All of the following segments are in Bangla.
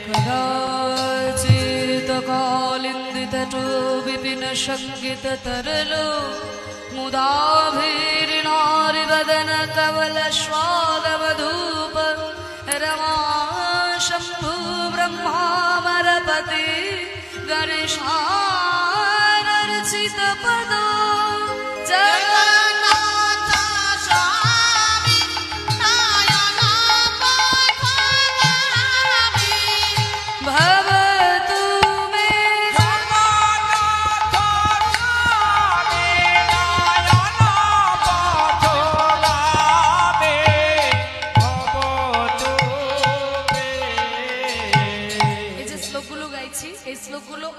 कदाचित् कालिन्दितटो विपिन संगीत तरलो मुदाभिर्नारिवदन कमल स्वादमधूप रमा शम्भु ब्रह्मामरपति गणेशार्चित पदो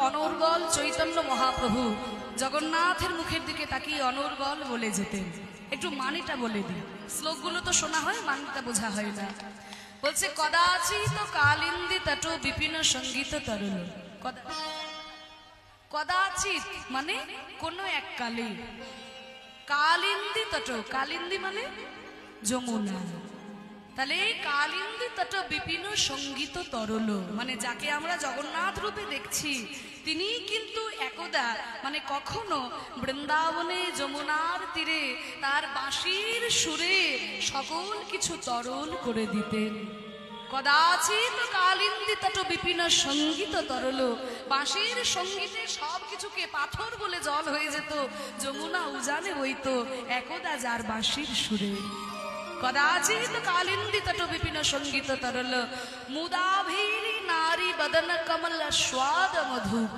অনর্গল চৈতন্য মহাপ্রভু জগন্নাথের মুখের দিকে তাকিয়ে অনর্গল বলে যেতেন। একটু মানেটা বলে দিই, শ্লোকগুলো তো শোনা হয়, মানেটা বোঝা হয় না। বলছে কদাচিৎ কালিন্দী তট বিপিন সঙ্গীত তরল। কদাচিৎ মানে কোন এক কালে, কালিন্দী তট, কালিন্দী মানে যমুনা, তাহলে কালিন্দী তট বিপিন সঙ্গীত তরল মানে যাকে আমরা জগন্নাথ রূপে দেখছি তিনি কিন্তু একদা মানে কখনো বৃন্দাবনে যমুনার তীরে তার বাঁশির সুরে সকল কিছু তরল করে দিতেন। কদাচিৎ কালিন্দী তট বিপিন সঙ্গীত তরল, বাঁশির সঙ্গীতে সব কিছুকে পাথর বলে জল হয়ে যেত, যমুনা উজানে বইতো একদা যার বাঁশির সুরে। कदाचित् कालिंदी तट विपिन संगीत तरल मुदाभिरी नारी बदन कमल स्वाद मधुप।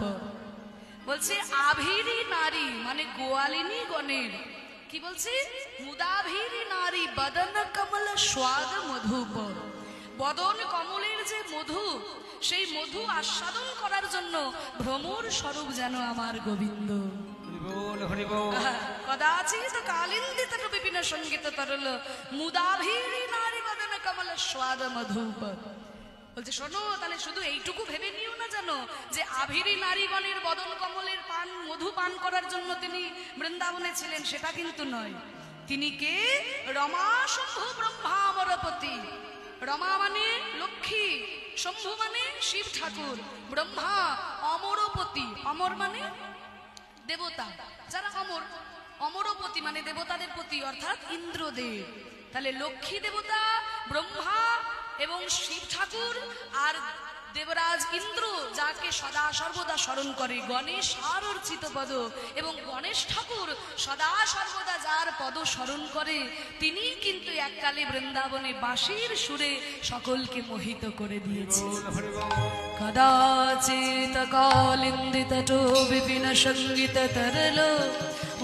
বলছে আভিরি নারী মানে গোয়ালিনী গণের, কি বলছে মুদাভিরি নারী বদন কমল স্বাদ মধুপ, বদন কমলের যে মধু সেই মধু আস্বাদন করার জন্য ভ্রমর স্বরূপ যেন আমার গোবিন্দ। কদাচিৎ কালিন্দী তট বিপিন সঙ্গীত তরল মুদাভিরি নারী বদন কমল স্বাদ মধুপ। বলছে শোনো, তাহলে শুধু এইটুকু ভেবে নিও না জানো যে আভিরি নারীগণের বদন কমলের পান মধু পান করার জন্য তিনি বৃন্দাবনে ছিলেন, সেটা কিন্তু নয়। তিনি কে? রমা শম্ভু ব্রহ্মামরপতি। রমা মানে লক্ষ্মী, শম্ভু মানে শিব ঠাকুর, ব্রহ্মা অমরপতি, অমর মানে দেবতা, যারা অমর, অমরপতি মানে দেবতাদের পতি অর্থাৎ ইন্দ্রদেব। তাহলে লক্ষ্মী দেবতা, ব্রহ্মা এবং শিব ঠাকুর আর দেবরাজ ইন্দ্র যাকে সদা সর্বদা স্মরণ করে, গণেশ আর অর্চিত পদ, এবং গণেশ ঠাকুর সদা সর্বদা যার পদ স্মরণ করে তিনি কিন্তু এককালে বৃন্দাবনে বাঁশির সুরে সকলকে মোহিত করে দিয়েছে। কদাচিৎ কালিন্দী তট বিপিন সঙ্গীত তরল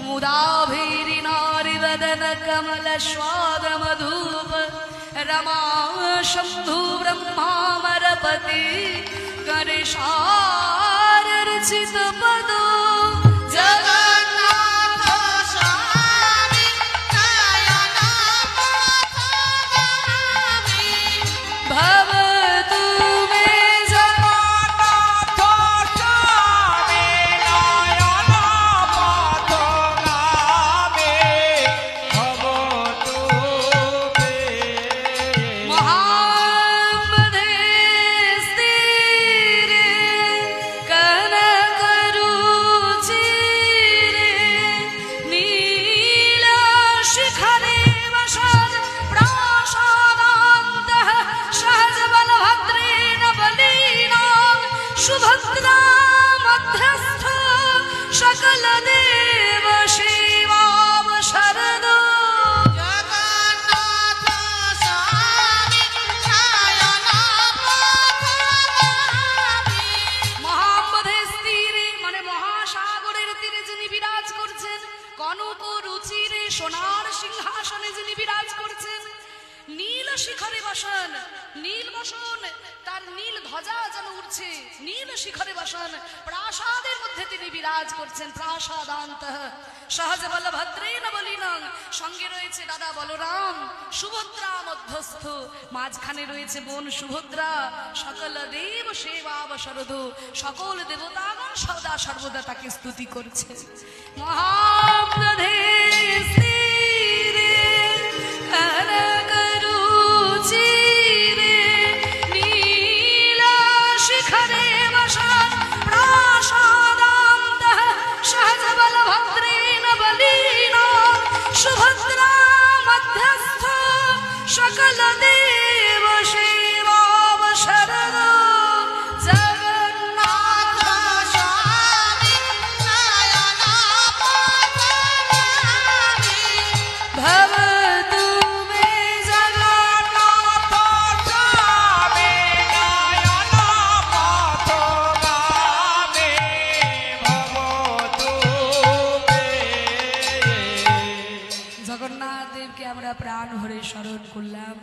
মুদাভিরি নারী বদন কমল স্বাদ মধুপ रमा शंभु ब्रह्मामरपति गणेशार्चित पदो সোনার সিংহাসনে যিনি বিরাজ করছেন, নীল শিখরে বসন, নীল বসন তার নীল ধ্বজা যেন উঠছে, নীল শিখরে বসন প্রাসাদের মধ্যে তিনি বিরাজ করছেন। প্রাসাদান্ত সহজ বলভদ্রেন বলিনং, সঙ্গে রয়েছে দাদা বলরাম, সুভদ্রা মধ্যস্থ, মাঝখানে রয়েছে বোন সুভদ্রা। সকল দেব সেবা শরদ, সকল দেবতাগণ সদা সর্বদা তাকে স্তুতি করছে। মহাপ্রধে করে স্মরণ করলাম।